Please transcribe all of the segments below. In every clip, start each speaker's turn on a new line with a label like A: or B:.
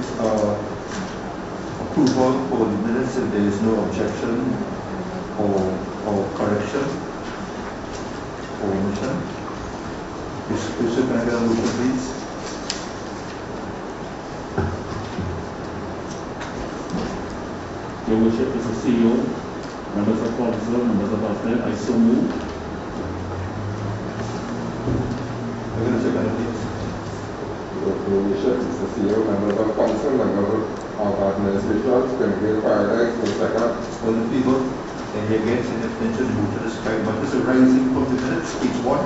A: get approval for the minutes if there is no objection or correction or omission. Bishop, can I get a motion, please?
B: Your worship, Mr. CEO, members of council, members of affairs, I so move.
A: I'm going to second, please.
C: Your worship, Mr. CEO, members of council, members of administration, Springfield Paradise, no second.
A: All in favor? Any against? Any abstention? The motion is carried. What is arising from the minutes? Page 1.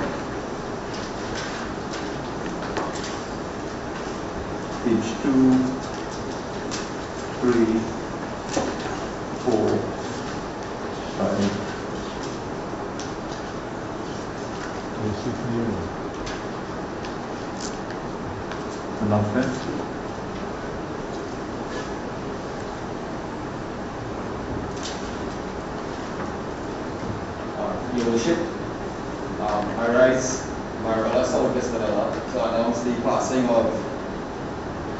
A: Page 2, 3, 4, 5. Announcements.
D: Your worship, I rise Marilla Southwest Manila to announce the passing of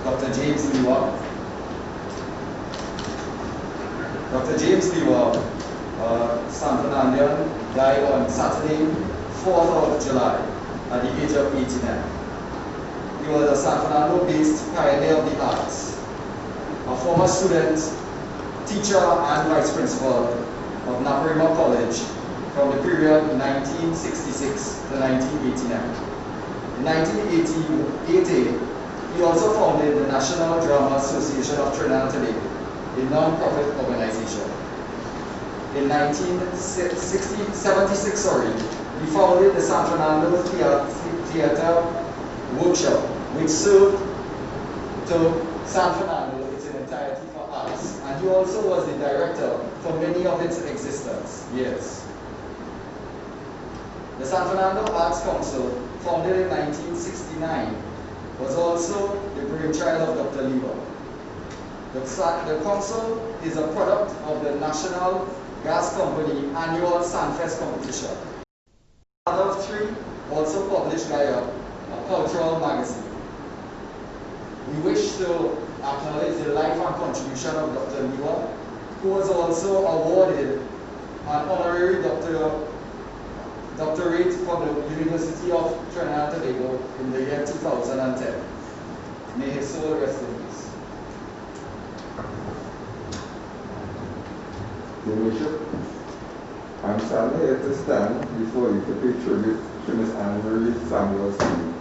D: Dr. James Lewa. Dr. James Lewa, San Fernandian, died on Saturday, 4th of July, at the age of 89. He was a San Fernando-based pioneer of the arts, a former student, teacher, and vice principal of Naparima College from the period 1966 to 1989. In 1980, he also founded the National Drama Association of Trinidad and Tobago, a non-profit organization. In 1976, he founded the San Fernando Theater Workshop, which served to San Fernando its entirety for arts, and he also was the director for many of its existence years. The San Fernando Arts Council, founded in 1969, was also the brainchild of Dr. Lewa. The council is a product of the National Gas Company annual Sanfest competition. Father of three, also published Gaia, a cultural magazine. We wish to acknowledge the life and contribution of Dr. Lewa, who was also awarded an honorary doctorate from the University of Trinidad and Tobago in the year 2010. May his soul rest in peace.
C: Your worship, I'm sadly here to stand before you to pay tribute to Miss Anne-Marie Samuel Seeley.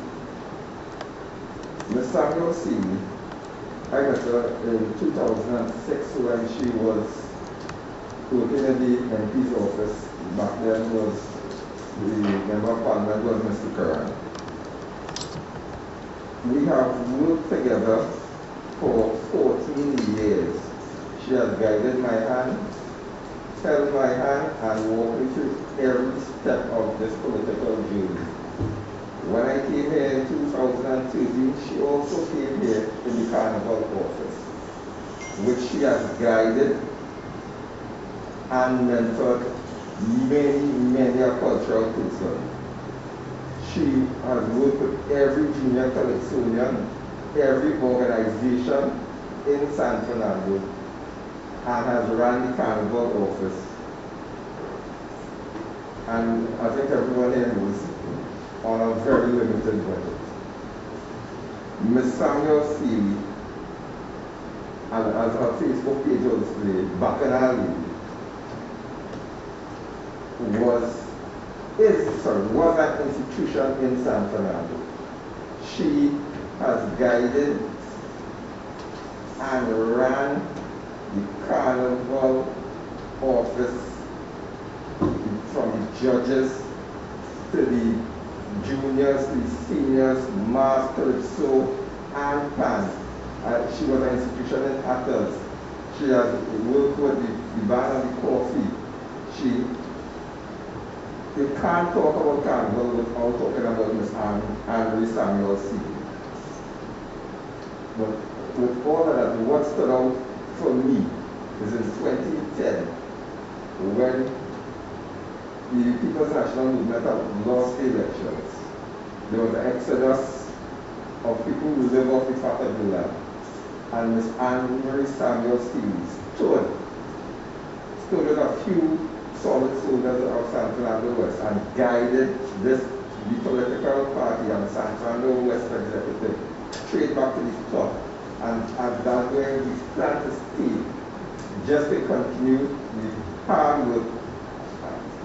C: Miss Samuel Seeley, I met her in 2006 when she was working in the MP's office. Back then was the member of parliament was Mr. Curran. We have worked together for 14 years. She has guided my hand, held my hand, and walked me through every step of this political journey. When I came here in 2013, she also came here in the Carnival office, which she has guided and mentored many a cultural person. She has worked with every junior Calypsonian, every organization in San Fernando, and has run the Carnival office. And I think everyone here knows, on a very limited budget. Ms. Samuel Seeley, and as her Facebook page will display, Bacchanal was an institution in San Fernando. She has guided and ran the Carnival office from the judges to the juniors, the seniors, mass, calypso, and pan. She was an institution in Hatters. She has worked with the band and the coffee. You can't talk about Carnival without talking about Miss Anne-Marie Samuel Seeley. But with all of that, what stood out for me is in 2010, when the People's National Movement lost the elections. There was an exodus of people who live off the fat of the land. and Miss Anne-Marie Samuel Stevens stood with a few solid soldiers of San Fernando West and guided the political party and San Fernando West executive straight back to the top. And at that way, we plan to stay just to continue the hard work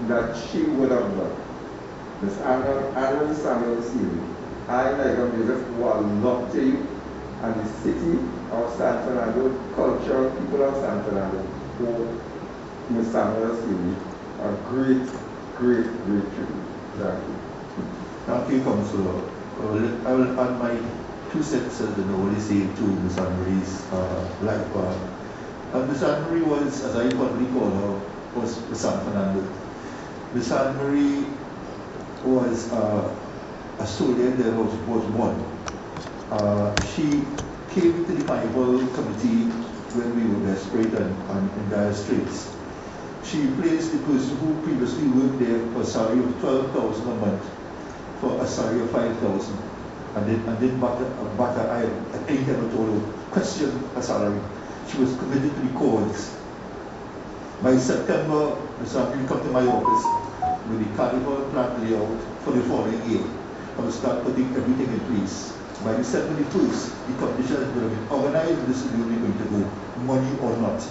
C: that she would have done. Miss Anne-Marie Samuel Stevens, I, like a music, will love to you and the city of San Fernando, cultural people of San Fernando, who Ms. Samuel Stevens, a great tribute. Thank you.
A: Thank you, Councillor. I will add my 2 sentences and only say to Ms. Anne-Marie's life path. Ms. Anne-Marie was, as I fondly call her, was San Fernando. Ms. Anne-Marie was a soldier that was born. She came to the Carnival Committee when we were desperate and in dire straits. She replaced the person who previously worked there for a salary of $12,000 a month for a salary of $5,000. And then I think I told her, question her salary. She was committed to the cause. By September, Ms. Anne come to my office with the carnival plan layout for the following year. I will start putting everything in place. By the 71st, the competition is going to be organized and this is really going to go, money or not.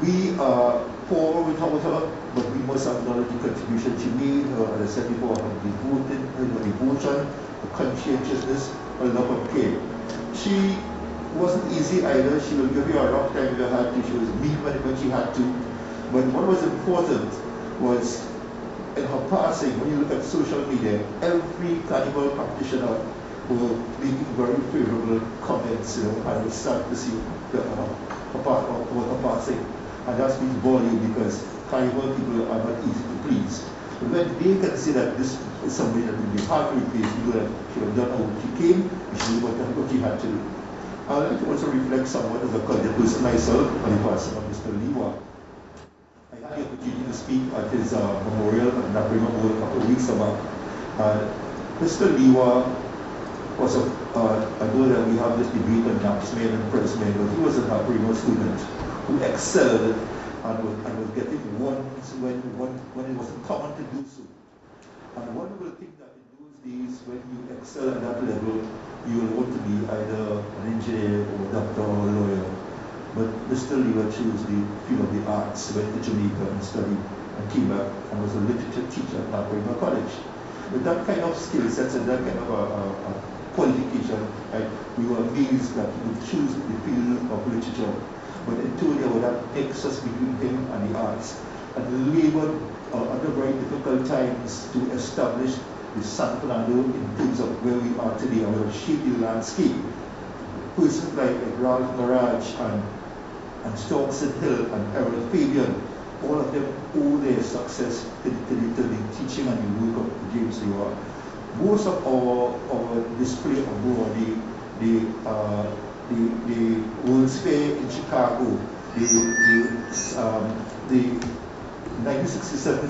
A: We are poor without her, but we must acknowledge the contribution she made. As I said before, her devotion, her conscientiousness, her love of care. She wasn't easy either. She will give you a rough time if you had to. She was mean when she had to. But what was important was in her passing, when you look at social media, every carnival practitioner were making very favorable comments, and I was sad to see her passing. And that speaks volume because carnival people are not easy to please. But when they can say that this is somebody that will be hard to replace, you know that she would have done how she came, and she knew what she had to do. I would like to also reflect somewhat as a cultural person myself on the passing of Mr. Liwa. I had the opportunity to speak at his memorial at Naprima Bowl a couple of weeks back. Mr. Liwa was I know that we have this debate on Napsmen and Pressmen, but he was a Naprima student who excelled and was getting ones when it wasn't common to do so. And one will think that in those days, when you excel at that level, you will want to be either an engineer or a doctor or a lawyer. But Mr. Liwa chose the field of the arts, went to Jamaica and studied, and came back and was a literature teacher at Naprima College. With that kind of skill sets and that kind of a qualification, we were amazed that he would choose the field of literature. But in Tonya, that nexus between him and the arts, and labored under very difficult times to establish the San Fernando in terms of where we are today, and we have shaped the landscape. Persons like Ralph Mirage and Stormson Hill and Harold Fabian, all of them owe their success to the teaching and the work of James Liwa. Most of our display abroad, the World's Fair in Chicago, the 1967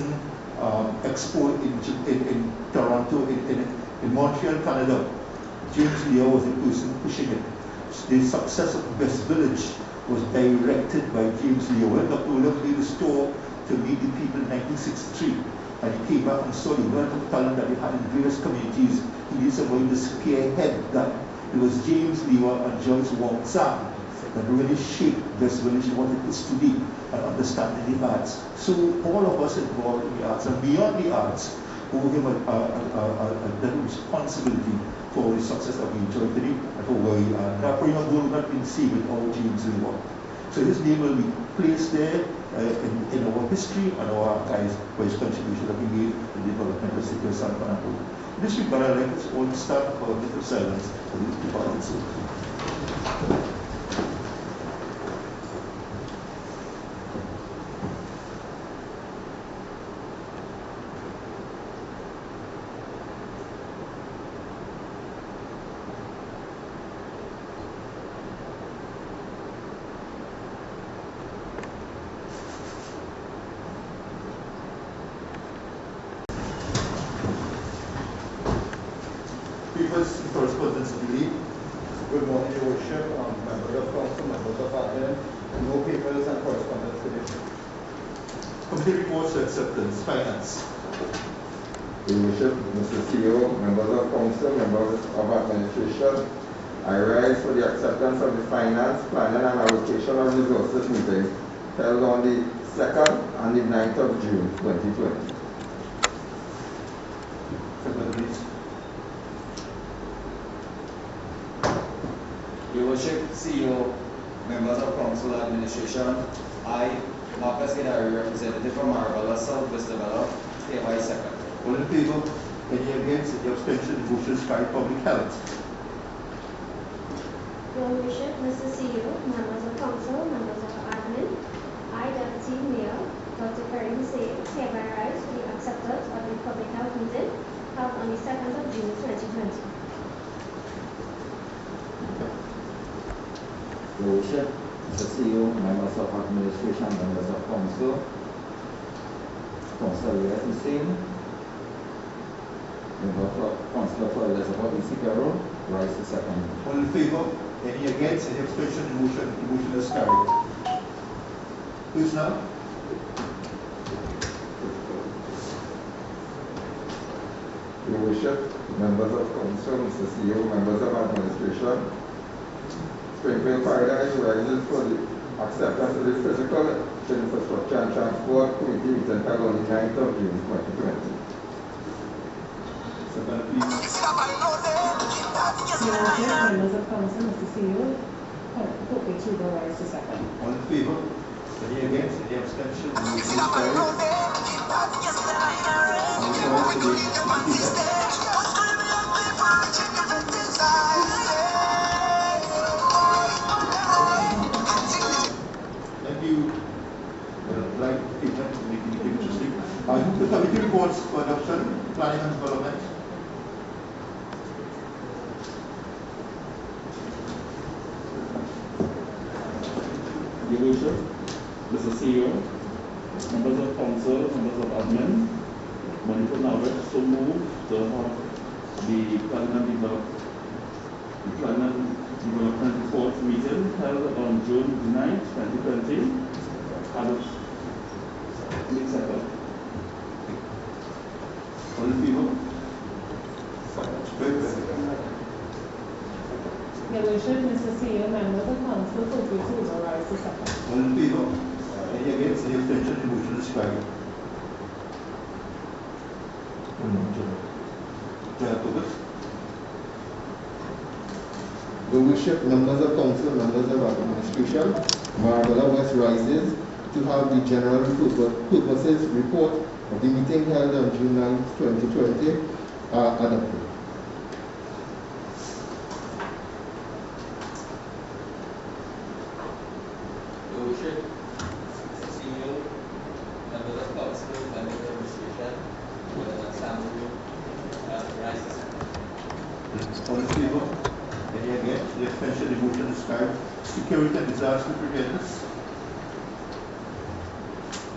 A: Expo in Toronto, in Montreal, Canada, James Liwa was the person pushing it. The success of West Village was directed by James Liwa. When Dr. Olaf made the store to meet the people in 1963, and he came back and saw the wealth of talent that he had in various communities, he needed somebody to spearhead that. It was James Liwa and Joyce Wong Sam that really shaped West Village and what it is today and understanding the arts. So all of us involved in the arts and beyond the arts owe him a responsibility for the success that we enjoy today and for where we are. Naprima Bowl would not been seen without James Liwa. So his name will be placed there in our history and our archives for his contribution that he made to the development of the city of San Fernando. In this regard, I'd like us all to stand for a bit of silence for these two parties. Correspondence of the League. Good morning, Your Worship. Member of Council Committee reports to acceptance. Finance.
C: Your Worship, Mr. CEO, members of council, members of administration, I rise for the acceptance of the finance, planning and allocation of resources meeting held on the 2nd and the 9th of June 2020.
A: Second, please.
D: Your Worship, CEO, members of council and administration, I, Marcus Gidari, representative from Marabella South West Develop, hereby second.
A: All in favor? Any against? Any abstention? Motion is carried. Public health.
E: Your Worship, Mr. CEO, members of council, members of admin, I, Deputy Mayor Dr. Karim Hussain, hereby rise for the acceptance of the public health meeting held on the 2nd of June 2020.
C: Your Worship, Mr. CEO, members of administration, members of council, Councillor Hussain, member for Councillor for Elizabeth Isicaro, rise to second.
A: All in favor? Any against? Any abstention? Motion is carried. Please now.
C: Your Worship, members of council, Mr. CEO, members of administration, Springfield Paradise rises for the acceptance of the physical infrastructure and transport committee meeting held on the 9th of June 2020.
A: Second, please.
F: Your Worship, members of council, Mr. CEO, Hope Chuba rise to second.
A: All in favor? Any against? Any abstention? Motion is carried. Thank you. Like statement, making it interesting. The committee reports for adoption, planning and development.
B: Your Worship, Mr. CEO, members of council, members of admin, Manipur Nawat, so moved to have the planning and development report meeting held on June 9, 2020. Please second.
A: All in favor?
F: Your Worship, Mr. CEO, members of council, Hope Chuba rise to second.
A: All in favor? Any against? Any abstention? Motion is carried.
C: Your Worship, members of council, members of administration, Marabella West rises to have the general purposes report of the meeting held on June 9, 2020 adopted.
G: Your Worship, CEO, members of council, members of administration, assembly, rise to second.
A: All in favor? Any against? The abstention, the motion is carried. Security and disaster preparedness.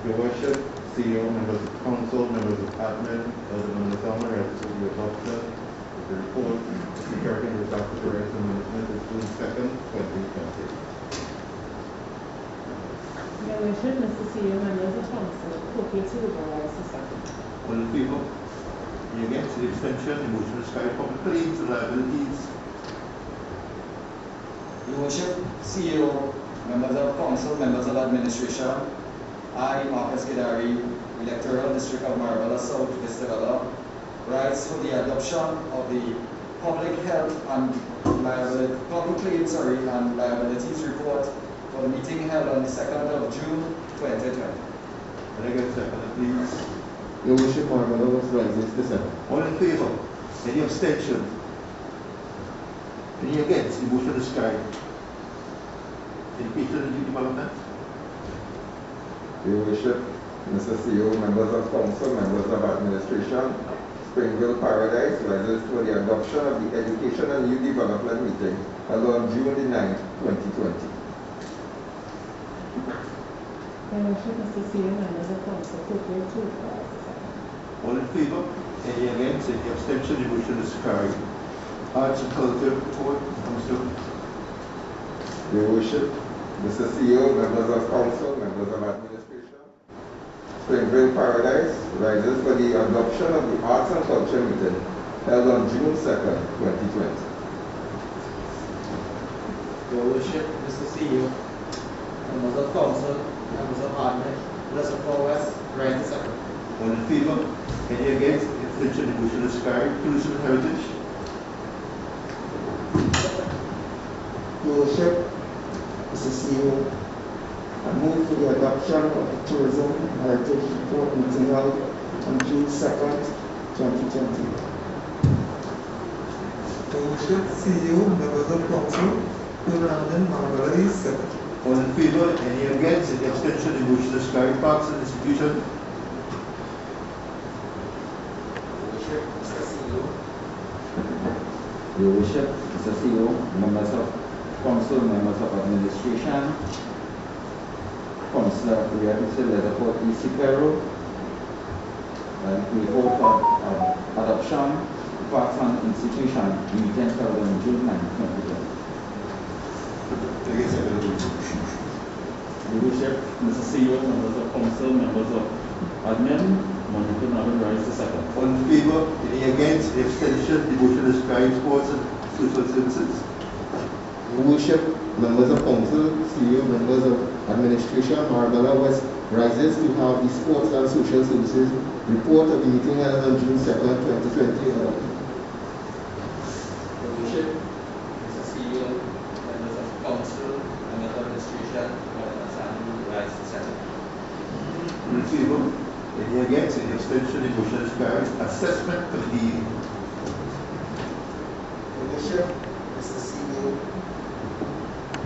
C: Your Worship, CEO, members of council, members of admin, Elder Manasama, representative of the adoption of the report, security and disaster preparedness and management is June 2nd, 2020.
F: Your Worship, Mr. CEO, members of council, Hope Chuba rise to second.
A: All in favor? Any against? The abstention, the motion is carried. Public claims and liabilities.
D: Your Worship, CEO, members of council, members of administration, I, Marcus Gidari, Electoral District of Marabella South West Develop, rise for the adoption of the public health and liabilities report for the meeting held on the 2nd of June 2020.
A: Can I get a second, please?
C: Your Worship, Marabella West rises to second.
A: All in favor? Any abstention? Any against? The motion is carried. Education and youth development.
C: Your Worship, Mr. CEO, members of council, members of administration, Springfield Paradise rises for the adoption of the Education and Youth Development meeting held on June 9, 2020.
F: Your Worship, Mr. CEO, members of council, Hope Chuba rise to second.
A: All in favor? Any against? Any abstention? The motion is carried. Arts and culture report. Council.
C: Your Worship, Mr. CEO, members of council, members of administration, Springville Paradise rises for the adoption of the Arts and Culture meeting held on June 2nd, 2020.
H: Your Worship, Mr. CEO, members of Council, members of Parliament, Leicester West, rise to second.
A: All in favor? Any against? Abstention? The motion is carried. Tourism and Heritage.
I: Your Worship, Mr. CEO, I move for the adoption of the Tourism and Heritage Report meeting held on June 2nd, 2020.
J: Your Worship, CEO, members of Council, Fernando Ald, second.
A: All in favor? Any against? Any abstention? The motion is carried. Parks and Institution.
C: Your Worship, Mr. CEO, members of Council, members of Administration, Councillor representing Leatherport East Pero, and we vote for adoption, Parks and Institution, meeting held on June 9, 2020.
B: Your Worship, Mr. CEO, members of Council, members of Admin, Monica Navan rise to second.
A: All in favor? Any against? Any abstention? The motion is carried. Sports and Social Services.
I: Your Worship, members of Council, CEO, members of Administration, Marabella West rises to have the Sports and Social Services report of the meeting held on June 2nd, 2020.
G: Your Worship, Mr. CEO, members of Council, members of Administration, Madam Assembly, rise to second.
A: All in favor? Any against? Any abstention? The motion is carried. Assessment Committee.
I: Your Worship, Mr. CEO.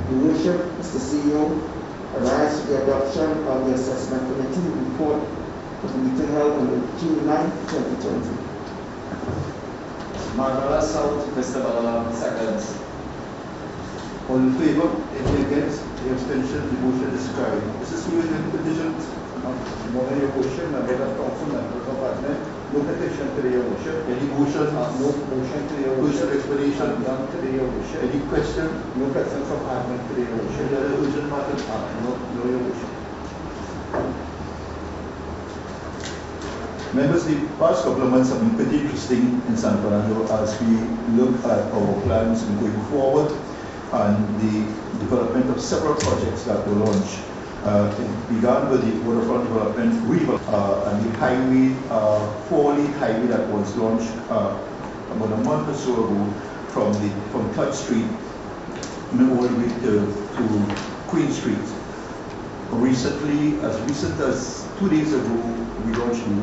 I: Your Worship, Mr. CEO, I rise to the adoption of the Assessment Committee report of the meeting held on June 9, 2020.
D: Marabella South, Mr. Balaram, seconds.
A: All in favor? Any against? Any abstention? The motion is carried. Mr. Stewart, any petitions?
K: Morning, Your Worship, members of Council, members of Admin, no petition today, Your Worship.
A: Any motion?
K: No motion today, Your
A: Motion
K: Worship.
A: explanation?
K: None today, Your Worship.
A: Any question?
K: No question from Admin today, Your Worship.
A: Any other urgent matter?
K: No, Your Worship.
A: Members, the past couple of months have been pretty interesting in San Fernando as we look at our plans going forward and the development of several projects that were launched. It began with the waterfront development and the highway, 4-lane highway that was launched about a month or so ago from 3rd Street all the way to Queen Street. Recently, as recent as 2 days ago, we launched the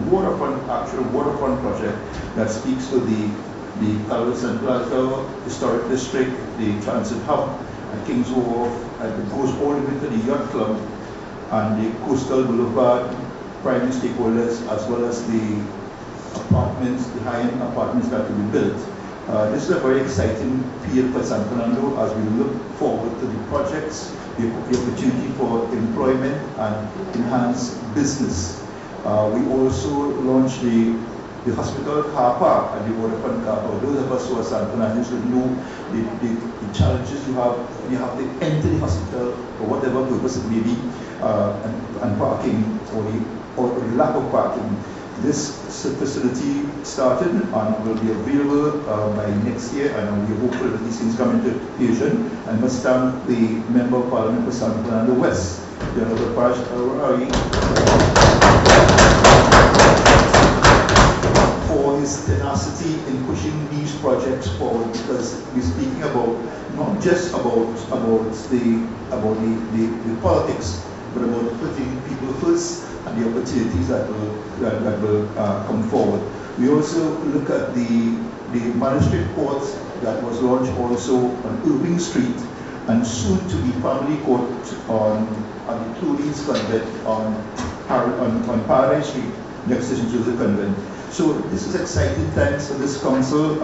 A: actual waterfront project that speaks to the Calvert and Plaza Historic District, the Transit Hub at King's Wharf, and it goes all the way to the Yacht Club and the Coastal Boulevard, primary stakeholders, as well as the apartments, the high-end apartments that will be built. This is a very exciting period for San Fernando as we look forward to the projects, the opportunity for employment and enhanced business. We also launched the hospital car park and the waterfront car park. Those of us who are San Fernandans will know the challenges you have when you have to enter the hospital for whatever purpose it may be, and parking or the lack of parking. This facility started and will be available by next year, and we hope that these things come into fruition. I must thank the Member of Parliament for San Fernando West, the Honorable Parish for his tenacity in pushing these projects forward, because we're speaking about not just about the politics, but about putting people first and the opportunities that will come forward. We also look at the magistrate court that was launched also on Irving Street, and soon to be family court on the Clooney's Convent on Paradise Street next to St. Joseph Convent. So this is exciting times for this council,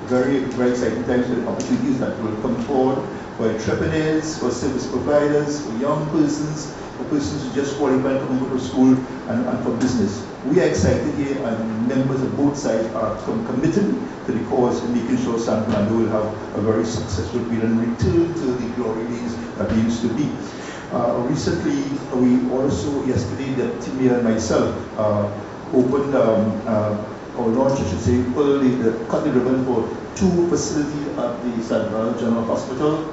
A: very, very exciting times for the opportunities that will come forward for entrepreneurs, for service providers, for young persons, for persons who just qualify to go to school, and for business. We are excited here, and members of both sides are committed to the cause in making sure San Fernando will have a very successful period and return to the glory days that we used to be. Recently, we also, yesterday, the team and myself opened, or launched, I should say, early, cut the ribbon for 2 facilities at the San Fernando General Hospital.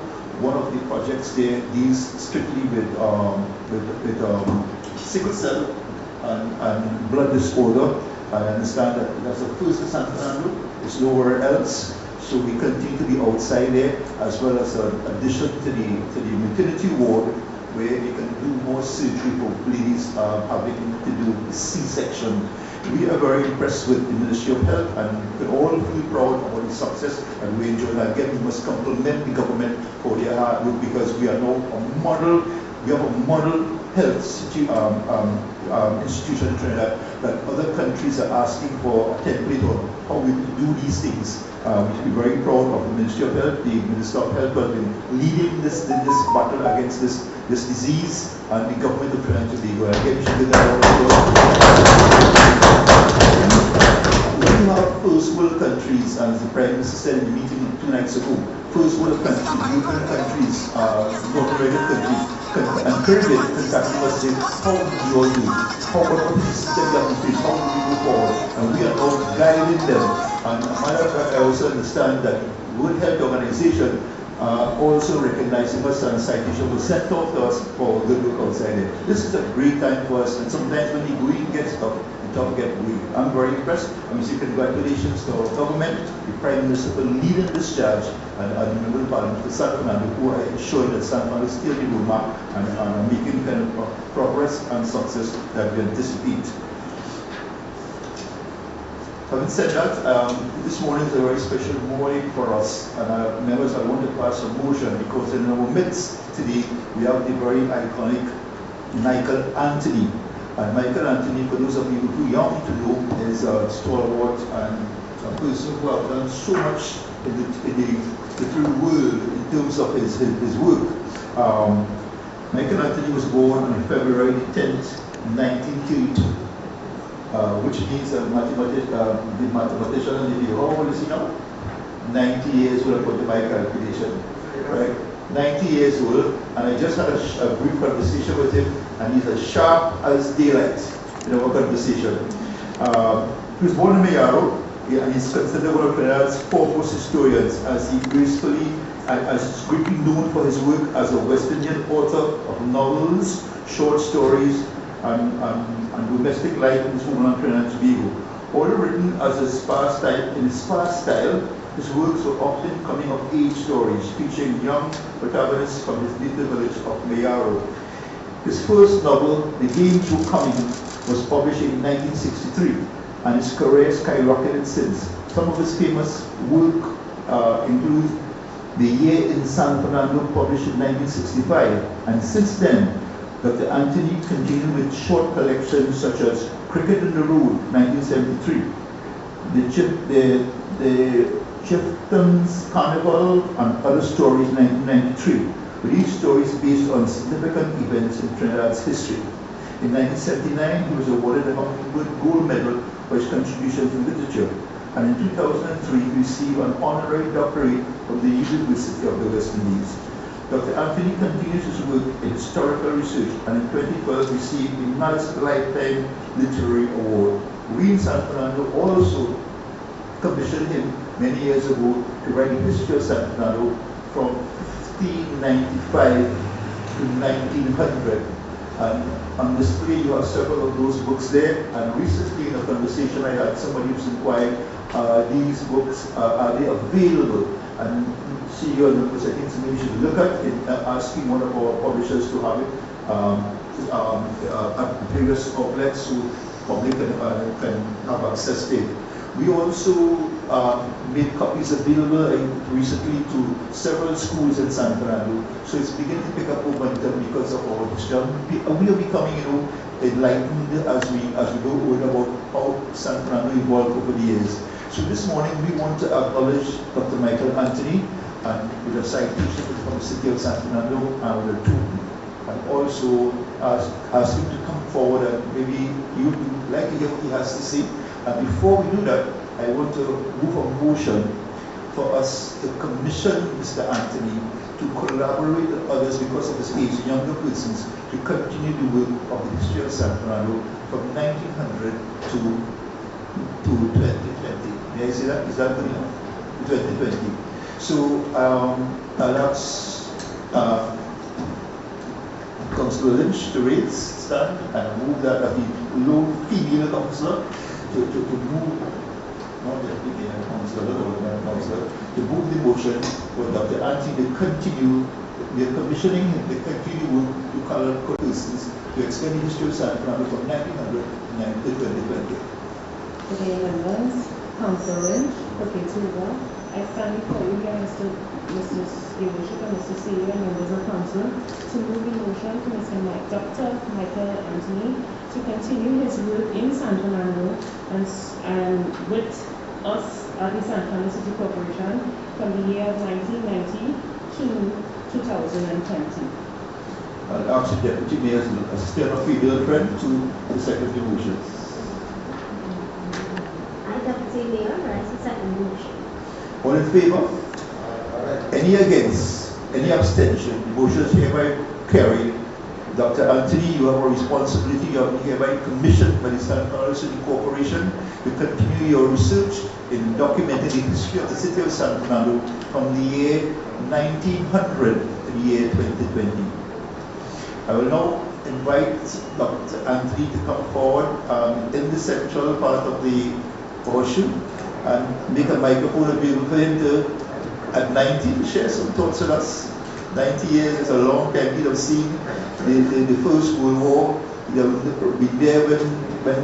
A: One of the projects there deals strictly with sickle cell and blood disorder. I understand that that's the first in San Fernando. It's nowhere else. So we continue to be outside there, as well as an addition to the maternity ward, where they can do more surgery for ladies having to do C-section. We are very impressed with the Ministry of Health, and we can all feel proud about the success, and we enjoy that. Again, we must compliment the government for their hard work, because we are now a model. We have a model health institution in Trinidad that other countries are asking for a template on how we do these things. We should be very proud of the Ministry of Health. The Minister of Health has been leading this battle against this disease, and the government of Trinidad and Tobago. Again, we should do that all. We have first world countries, as the Prime Minister said in the meeting 2 nights ago. First world countries, European countries, North American countries, and Caribbean contacting us saying, how do you all do? What is the system that we face? How do we go forward? And we are now guiding them. And matter of fact, I also understand that World Health Organization also recognizing us, and Citation was sent off to us for good work outside there. This is a great time for us, and sometimes when the going gets tough, the tough get weak. I'm very impressed. I mean, say congratulations to our government, the Prime Minister for leading this charge, and the Member of Parliament for San Fernando, who are ensuring that San Fernando is still the roadmap and making kind of progress and success that we anticipate. Having said that, this morning is a very special morning for us, and members, I want to pass a motion, because in our midst today we have the very iconic Michael Anthony. And Michael Anthony, for those of you who are young to know, is a stalwart and a person who has done so much in the literary world in terms of his work. Michael Anthony was born on February 10th, 1932. Which means the mathematician and the how old is he now? 90 years old according to my calculation, right? 90 years old, and I just had a brief conversation with him, and he's as sharp as daylight in our conversation. He was born in Mayaro, and he's considered one of Trinidad's foremost historians, as he gracefully and is greatly known for his work as a West Indian author of novels, short stories, and domestic life in his homeland Trinidad and Tobago. All written as in his fast style, his works were often coming-of-age stories featuring young protagonists from his native village of Mayaro. His first novel, The Game Through Coming, was published in 1963, and his career skyrocketed since. Some of his famous work include The Year in San Fernando, published in 1965, and since then, Dr. Anthony continued with short collections such as Cricket in the Road, 1973, the Clifton's Carnival, and Other Stories, 1993, with each stories based on significant events in Trinidad's history. In 1979, he was awarded the Hummingbird Gold Medal for his contribution to literature, and in 2003, he received an honorary doctorate from the University of the West Indies. Dr. Anthony continues his work in historical research, and in 2012 received the Mal's Lifetime Literary Award. We in San Fernando also commissioned him many years ago to write the history of San Fernando from 1595 to 1900. And on display you have several of those books there, and recently in a conversation I had, somebody who's inquired, these books, are they available? And CEO and members, I think something we should look at in asking one of our publishers to have it at various outlets so public can have access to it. We also made copies available recently to several schools in San Fernando, so it's beginning to pick up momentum because of our history. We are becoming, enlightened as we go on about how San Fernando evolved over the years. So this morning we want to acknowledge Dr. Michael Anthony, and with a citation from the city of San Fernando and with a token, and also ask him to come forward and maybe you would like to hear what he has to say. And before we do that, I want to move a motion for us to commission Mr. Anthony to collaborate with others because of his age, younger persons, to continue the work of the history of San Fernando from 1900 to 2020. May I say that? Is that good enough? 2020. So I'll ask Councillor Lynch to stand and move that the lone female councillor to move, not the female councillor, the councillor, to move the motion for Dr. Anthony to continue. We are commissioning him to continue work to call persons to extend the history of San Fernando from 1900 to 2020.
F: Okay, members, Councillor Lynch, okay, Tuba. I stand before you here, Your Worship and Mr. CEO and members of council, to move the motion to Dr. Michael Anthony to continue his work in San Fernando and with us at the San Fernando City Corporation from the year of 1990 to 2020.
A: I'll ask the Deputy Mayor to assist our female friend to the second motion.
E: I, Deputy Mayor, rise the second motion.
A: All in favor? Any against? Any abstention? The motion is hereby carried. Dr. Anthony, you have a responsibility. You are hereby commissioned by the San Fernando City Corporation to continue your research in documenting the history of the city of San Fernando from the year 1900 to the year 2020. I will now invite Dr. Anthony to come forward in the central part of the portion and make a microphone available for him to, at 90, share some thoughts with us. 90 years is a long time. He'd have seen the First World War. He'd have been there when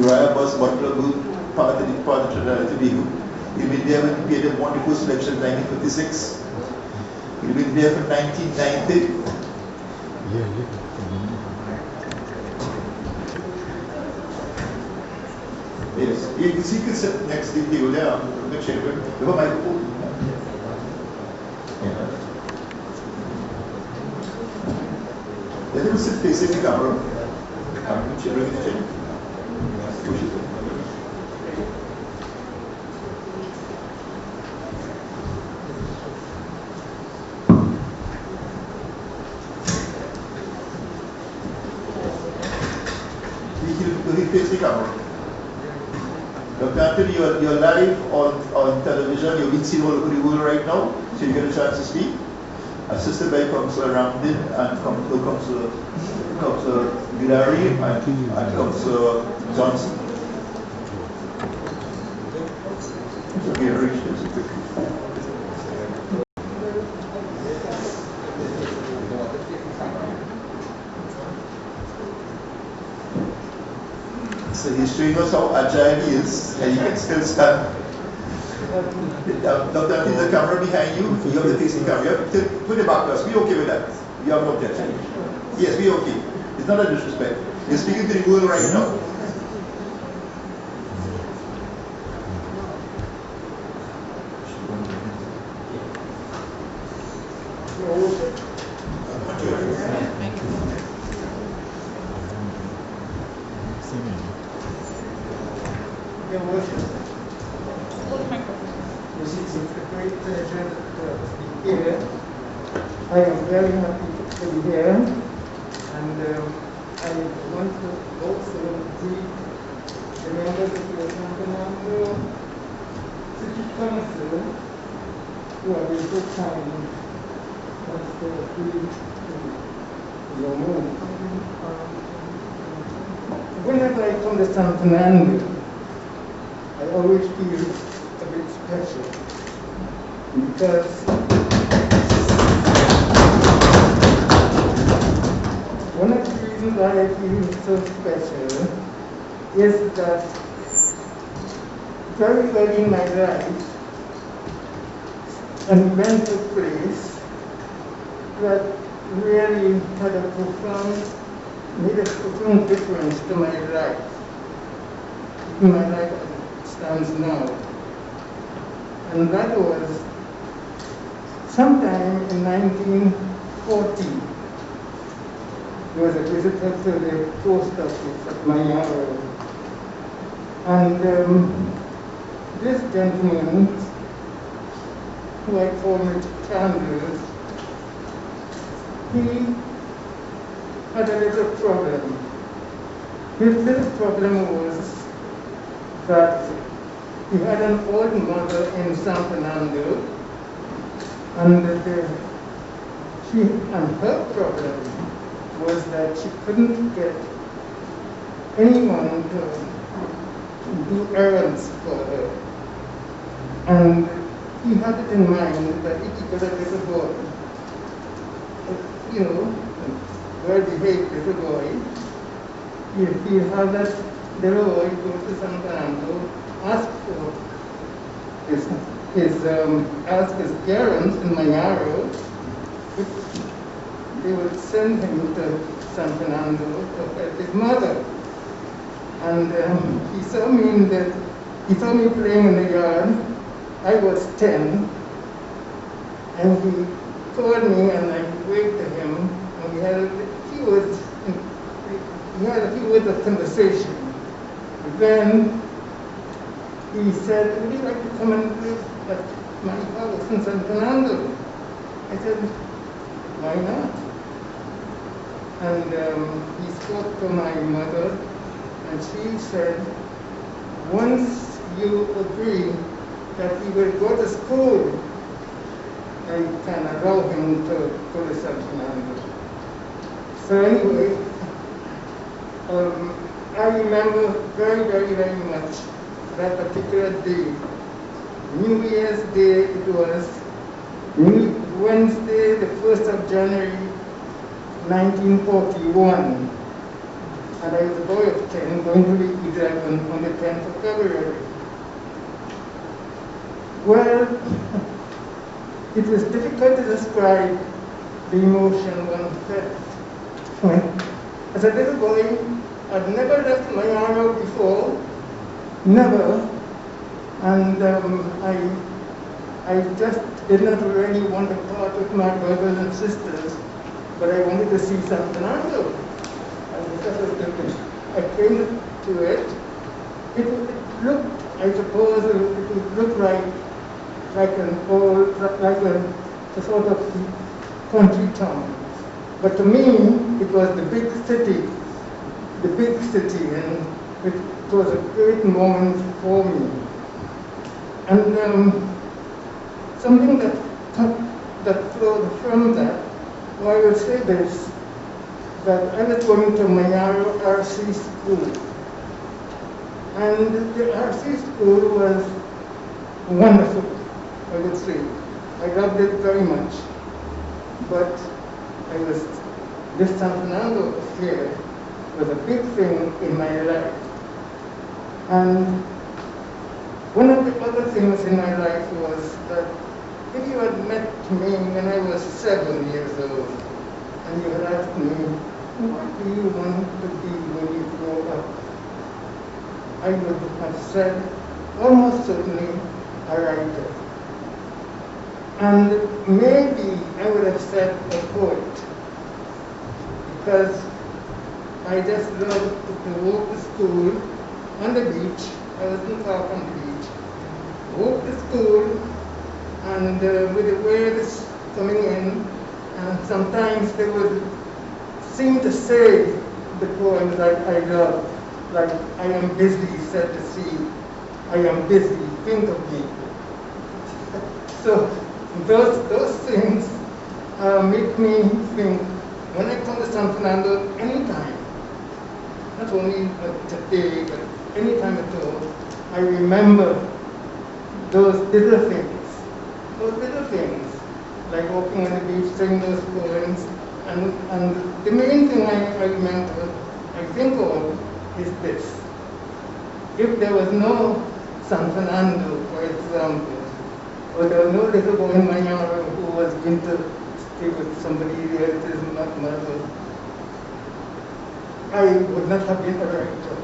A: Uriah Bus Butler part of Trinidad and Tobago. He'd been there when he won the first election in 1956. He'd been there for 1990. Yes, he can sit next to the table there. The chamber. You have a microphone. Let him sit facing the camera. Bring the chair. Push it. Will he face the camera? Dr. Anthony, you're live on television. You're being seen all over the world right now, so you get a chance to speak. Assisted by Councillor Ramdin and Councillor Gilari and Councillor Johnson. Okay, reach this quickly. So he's showing us how agile he is, and he can still stand. Dr. Anthony, the camera behind you, you have the facing camera. You have to put it back to us. We okay with that? You have no objection? Yes, we okay. It's not a disrespect. You're speaking to the world right now.
J: Your Worship, it's a great pleasure to be here. I am very happy to be here, and I want to also greet the members of the San Fernando City Council who have been so kind and so free to your move. Whenever I come to San Fernando, I always feel a bit special because one of the reasons why I feel so special is that very early in my life, an event took place that really had made a profound difference to my life. In my life as it stands now. And that was sometime in 1940. There was a visitor to the post office at my house. And this gentleman, who I formerly candles, he had a little problem. His little problem was that he had an old mother in San Fernando, and her problem was that she couldn't get anyone to do errands for her. And he had it in mind that if he got a little boy, well-behaved little boy, if he had that little boy go to San Fernando, ask his parents in Mayaro, they would send him to San Fernando to help his mother. And he saw me playing in the yard. I was 10, and he called me, and I waved to him, and we had a few words of conversation. Then he said, "Would you like to come and live at my house in San Fernando?" I said, "Why not?" And he spoke to my mother, and she said, "Once you agree that he will go to school, I can allow him to go to San Fernando." So anyway, I remember very, very, very much that particular day. New Year's Day it was, Wednesday, the 1st of January, 1941. And I was a boy of 10, going to be 11 on the 10th of February. Well, it was difficult to describe the emotion one felt. As a little boy, I'd never left my arm before, never, and I just did not really want to part with my brothers and sisters, but I wanted to see San Fernando. And I came to it. It looked, I suppose, it would look like a sort of country town. But to me, it was the big city, and it was a great moment for me. And something that flowed from that, well, I will say this, that I was going to Mayaro RC School. And the RC School was wonderful, I would say. I loved it very much. But this San Fernando affair was a big thing in my life. And one of the other things in my life was that if you had met me when I was 7 years old, and you had asked me, what do you want to be when you grow up? I would have said, almost certainly, a writer. And maybe I would have said a poet, because I just loved to walk to school on the beach. I wasn't far from the beach. Walk to school, and with the waves coming in, and sometimes they would seem to say the poems that I love, like, I am busy, said the sea. I am busy, think of me. So those things make me think, when I come to San Fernando, anytime, not only today, but anytime at all, I remember those little things, like walking on the beach, singing those poems, and the main thing I remember, I think of, is this. If there was no San Fernando, for example, or there was no little boy in Mayaro who was going to stay with somebody else's mother, I would not have been a writer.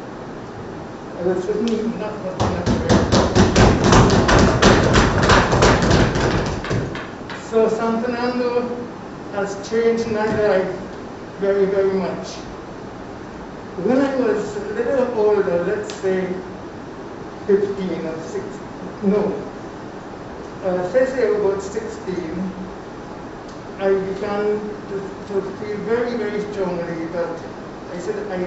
J: I would certainly not have been a writer. So San Fernando has changed my life very, very much. When I was a little older, let's say 15 or 16, no, say about 16, I began to feel very, very strongly that I said I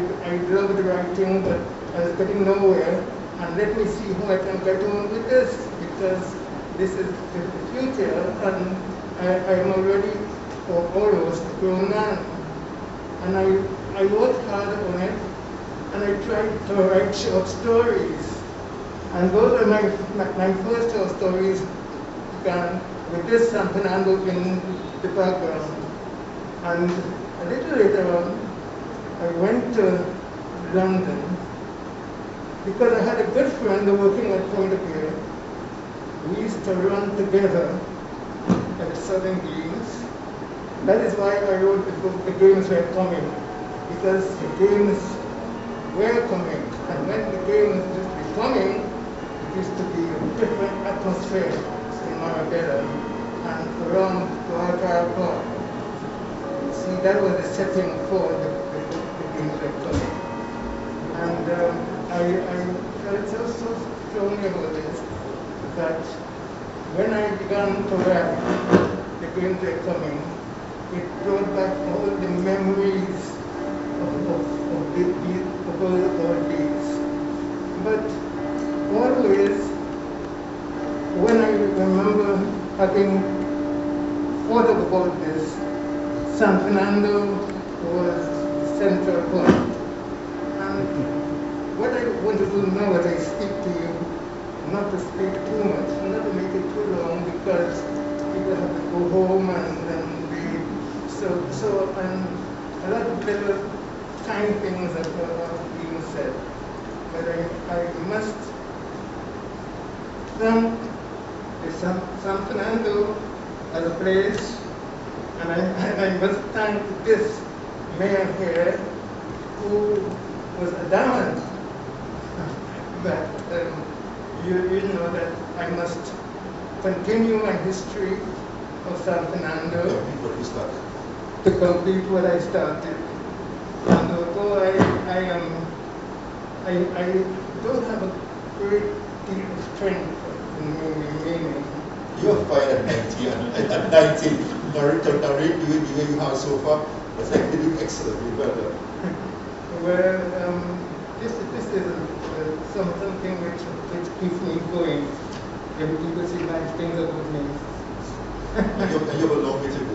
J: loved writing, but I was getting nowhere. And let me see how I can get on with this, because this is the future, and I am already or almost grown man. And I worked hard on it, and I tried to write short stories. And those are my first short stories began with this San Fernando in the background. And a little later on, I went to London because I had a good friend working at Point of View. We used to run together at the Southern Games. That is why I wrote the book, The Games Were Coming, because the games were coming. And when the games used to be coming, it used to be a different atmosphere in Marabella and around Guadalajara Park. See, that was the setting for the games were coming. And I felt so strongly about this that when I began to write The Games Were Coming, it brought back all the memories of old days. But always, when I remember having thought about this, San Fernando was the central point. And what I want to do now as I speak to you, not to speak too much, not to make it too long, because people have to go home and read. So and a lot of little kind things that are being said. But I must thank San Fernando as a place, and I must thank this mayor here who was adamant that you know that I must continue my history of San Fernando to complete what I started. And although I don't have a great deal of strength in remaining.
A: You're fine at 90, and at 90, narrate the way you have so far. I think you do excellently well.
J: Well, this is something which keeps me going. When people say nice things about me.
A: And you have a long way to go.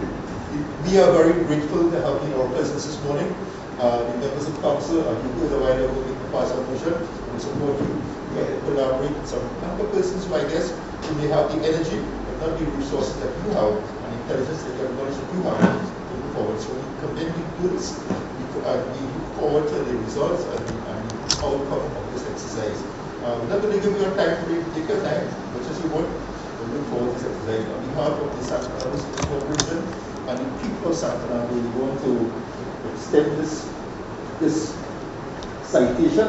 A: We are very grateful to have you in our presence this morning. The members of council, you who is a while ago in the past motion, we support you. We collaborate with some number of persons who I guess who may have the energy, but not the resources that you have, and intelligence that you have, knowledge that you have to move forward. So we commend you to this. We look forward to the results and the outcome of this exercise. We're not going to give you your time for you to take your time, much as you want. We look forward to this exercise. On behalf of the San Fernando City Corporation and the people of San Fernando, we want to extend this citation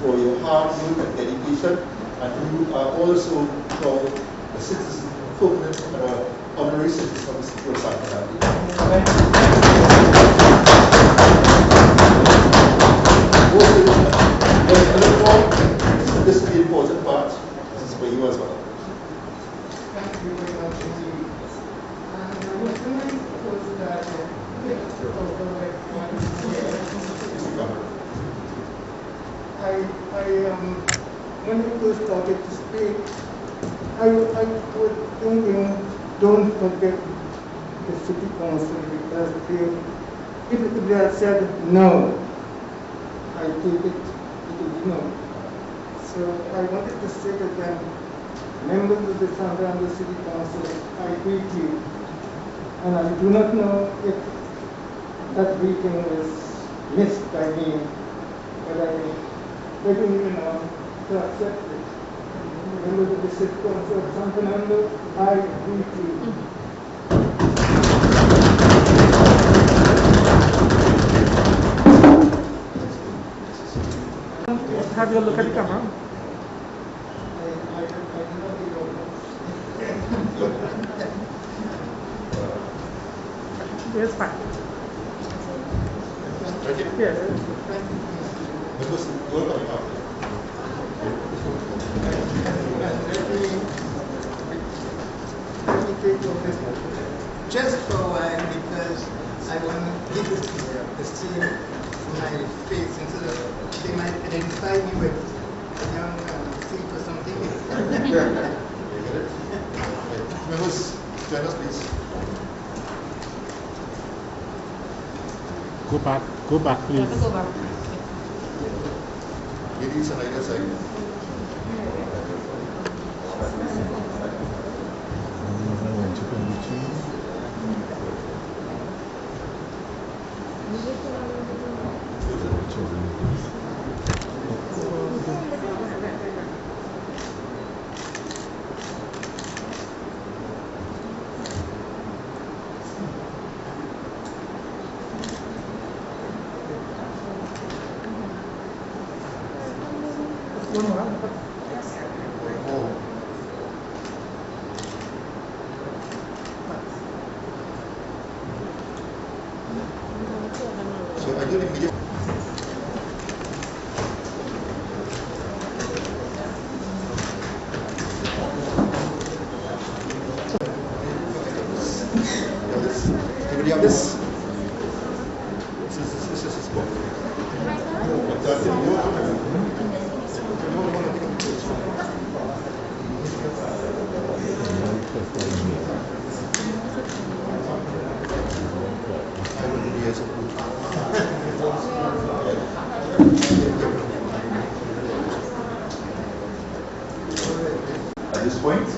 A: for your hard work and dedication, and you are also called a citizen, permanent and honorary citizen of the city of San Fernando. This is the important part. This is for you as well.
J: Thank you very much indeed. And when I first started, when I first started to speak, I was thinking, don't forget the city council, because if they had said no, I take it would be no. So I wanted to say to them, members of the San Fernando City Council, I greet you. And I do not know if that greeting was missed by me, but I didn't even know to accept it. Members of the City Council of San Fernando, I greet you.
L: Have you look at the camera? It's fine.
A: Okay.
L: Yes.
A: Because you're coming after.
J: Let me take your business. just for a while because I want people to see my face and so that they might identify me with a young thief or something.
A: Members, join us please.
L: Go back, please.
F: Go back.
A: Ladies on either side. So I do the media. Anybody have this? This is his book. At this point,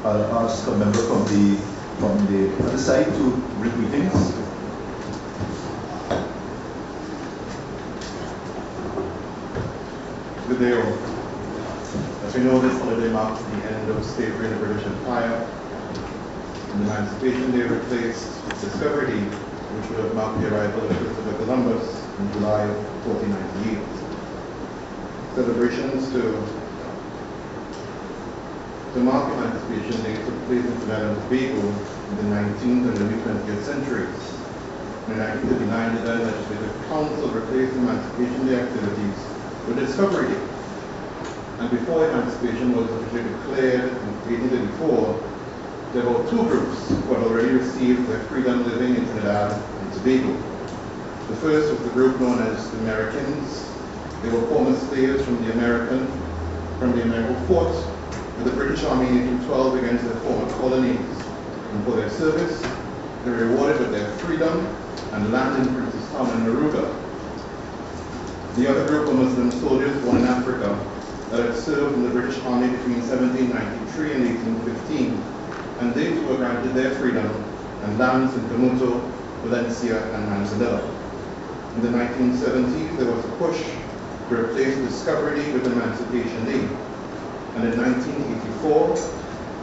A: I'll ask a member from the other side to read greetings.
M: Good day all. As we know, this holiday marks the end of slavery in the British Empire. And Emancipation Day replaced Discovery Day, which would have marked the arrival of Christopher Columbus in July of 1498. Celebrations to mark Emancipation Day took place in Trinidad and Tobago in the 19th and early 20th centuries. In 1939, the then Legislative Council replaced Emancipation Day activities with Discovery Day. And before emancipation was officially declared in 1834, there were two groups who had already received their freedom living in Trinidad and Tobago. The first was the group known as the Americans. They were former slaves from the American who fought with the British Army in 1812 against their former colonies. And for their service, they were rewarded with their freedom and land in Princestown and Naruga. The other group were Muslim soldiers born in Africa that had served in the British Army between 1793 and 1815, and they too were granted their freedom and lands in Camuto, Valencia, and Manzanilla. In the 1970s, there was a push to replace Discovery Day with Emancipation Day. And in 1984,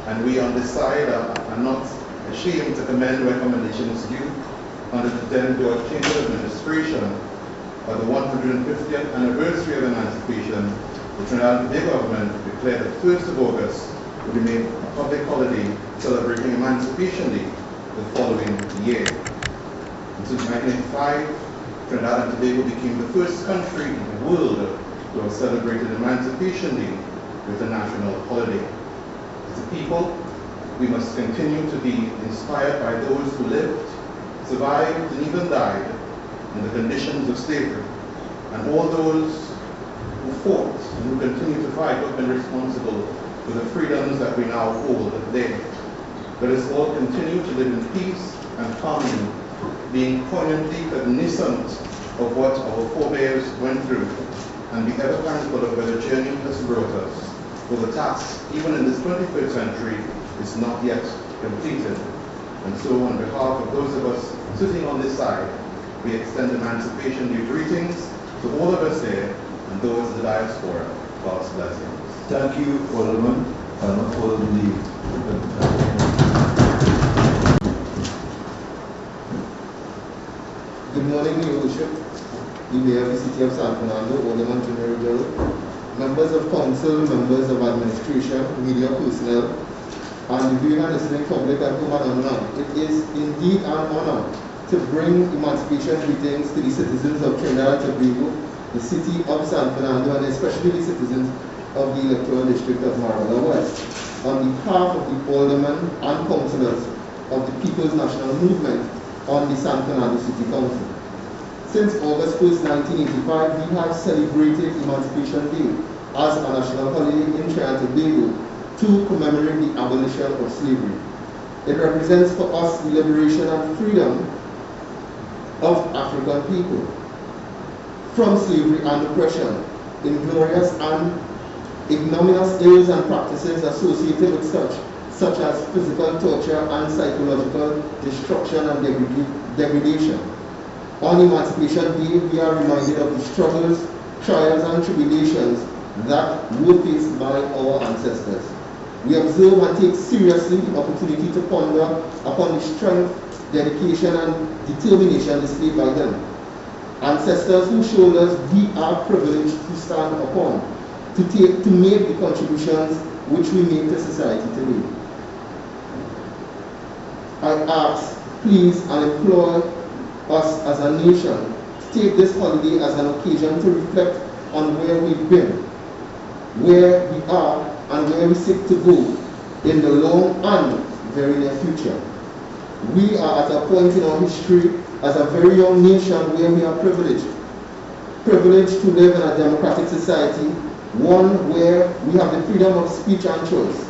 M: and we on this side are not ashamed to commend recommendations due under the then George Clinton administration, by the 150th anniversary of emancipation, the Trinidad and Tobago government declared that 1st of August would be made a public holiday celebrating Emancipation Day the following year. And since 1985, Trinidad and Tobago became the first country in the world to have celebrated Emancipation Day with a national holiday. As a people, we must continue to be inspired by those who lived, survived, and even died in the conditions of slavery, and all those who fought and who continue to fight who have been responsible for the freedoms that we now hold today. Let us all continue to live in peace and harmony, being poignantly cognizant of what our forebears went through, and be ever thankful of where the journey has brought us. For the task, even in this 21st century, is not yet completed. And so, on behalf of those of us sitting on this side, we extend Emancipation Day greetings to all of us there and those in the diaspora. God's blessings.
A: Thank you, Alderman. I'll not follow the lead.
N: Good morning, Your Worship, the Mayor of the City of San Fernando, Alderman Junia Regrello, members of council, members of administration, media personnel, and the viewing and listening public at home and online. It is indeed an honor to bring emancipation greetings to the citizens of Trinidad and Tobago, the city of San Fernando, and especially the citizens of the electoral district of Marabella West. On behalf of the aldermen and councillors of the People's National Movement on the San Fernando City Council. Since August 1st, 1985, we have celebrated Emancipation Day as a national holiday in Trinidad and Tobago to commemorate the abolition of slavery. It represents for us the liberation and freedom of African people from slavery and oppression, inglorious and ignominious ills and practices associated with such as physical torture and psychological destruction and degradation. On Emancipation Day, we are reminded of the struggles, trials, and tribulations that were faced by our ancestors. We observe and take seriously the opportunity to ponder upon the strength, dedication, and determination displayed by them. Ancestors whose shoulders we are privileged to stand upon, to make the contributions which we make to society today. I ask, please, and implore us as a nation to take this holiday as an occasion to reflect on where we've been, where we are, and where we seek to go in the long and very near future. We are at a point in our history as a very young nation where we are privileged to live in a democratic society, one where we have the freedom of speech and choice,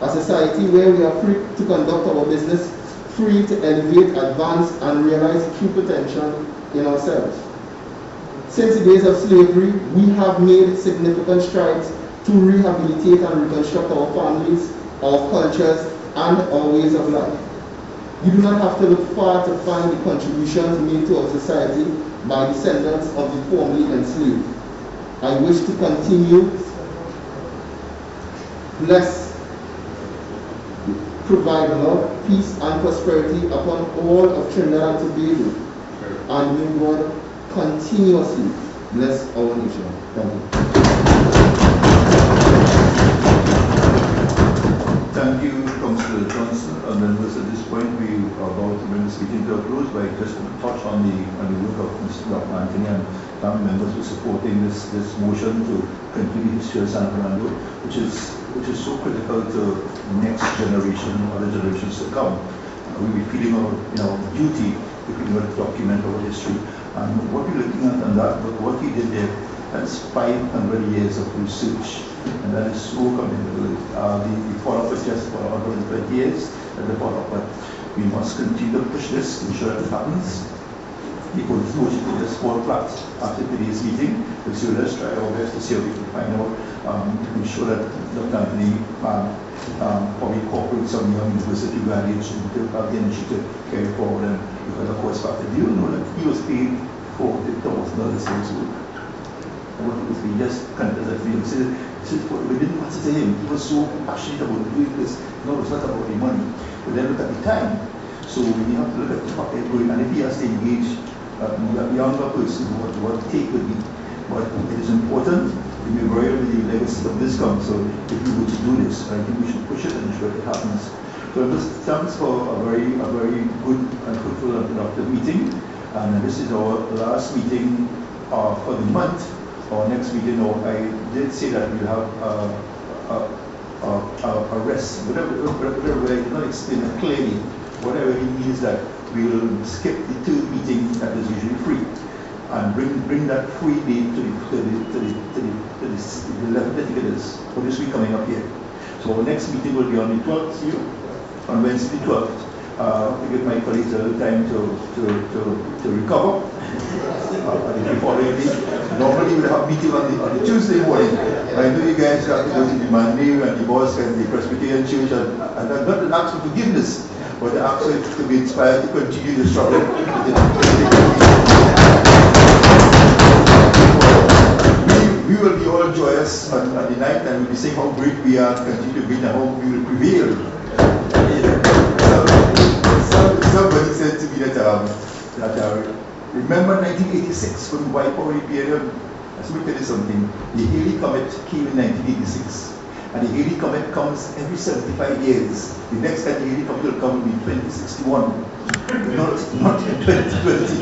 N: a society where we are free to conduct our business, free to elevate, advance, and realize true potential in ourselves. Since the days of slavery, we have made significant strides to rehabilitate and reconstruct our families, our cultures, and our ways of life. You do not have to look far to find the contributions made to our society by descendants of the formerly enslaved. I wish to continue, bless, provide love, peace, and prosperity upon all of Trinidad and Tobago, and may God continuously bless our nation. Thank you.
A: Thank you, Councillor Johnson. And members, at this point, we are about to bring this meeting to a close by just touch on the work of Mr. Anthony and family members for supporting this motion to continue the history of San Fernando, which is so critical to the next generation, other generations to come. We'll be feeling our duty to document our history. And what we're looking at on that, but what he did there, that's 500 years of research, and that is so commendable. The follow-up is just for 120 years, and the follow-up, but we must continue to push this, ensure that it happens. People know it to just fall flat after today's meeting, so let's try our best to see how we can find out, to ensure that Dr. Anthony probably incorporate some young university graduates to have the initiative carry forward. And because of course, factor, do you know that he was paid $40,000 this week? What it was being just kind of as I feel. We didn't answer to him. He was so passionate about doing this. No, it's not about the money. But then look at the time. So we have to look at the pocket going, and if he has to engage a younger person, what the take would be. But it is important to be royal with the legacy of this council if we were to do this. I think we should push it and ensure it happens. So thanks for a very good and fruitful and productive meeting. And this is our last meeting for the month. Our next meeting, I did say that we'll have a rest, whatever I did not explain it clearly. Whatever it means that we'll skip the third meeting that is usually free, and bring that free day to the 11th, I think it is, for this week coming up here. So our next meeting will be on the 12th here, on Wednesday the 12th. To give my colleagues a little time to recover. Normally we have meeting on the Tuesday morning. I know you guys have to go to the Monday and the boss and the Presbyterian Church, and I'm not to ask for forgiveness, but to ask you to be inspired to continue the struggle. We will be all joyous on the night, and we'll be saying how great we are, continue to be, and how we will prevail. Somebody said to me that remember 1986 when we wiped out the period. Let me tell you something. The Haley Comet came in 1986, and the Haley Comet comes every 75 years. The next time the Haley Comet will come in 2061, not in 2020.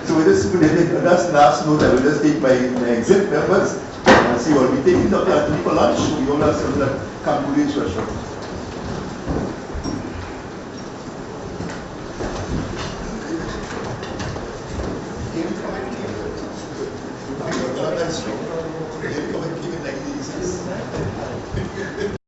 A: So with this, that's the last note. I will just take my exit members and see what we take Dr. Anthony for lunch. We all have some Cambodian restaurant.
L: came from it.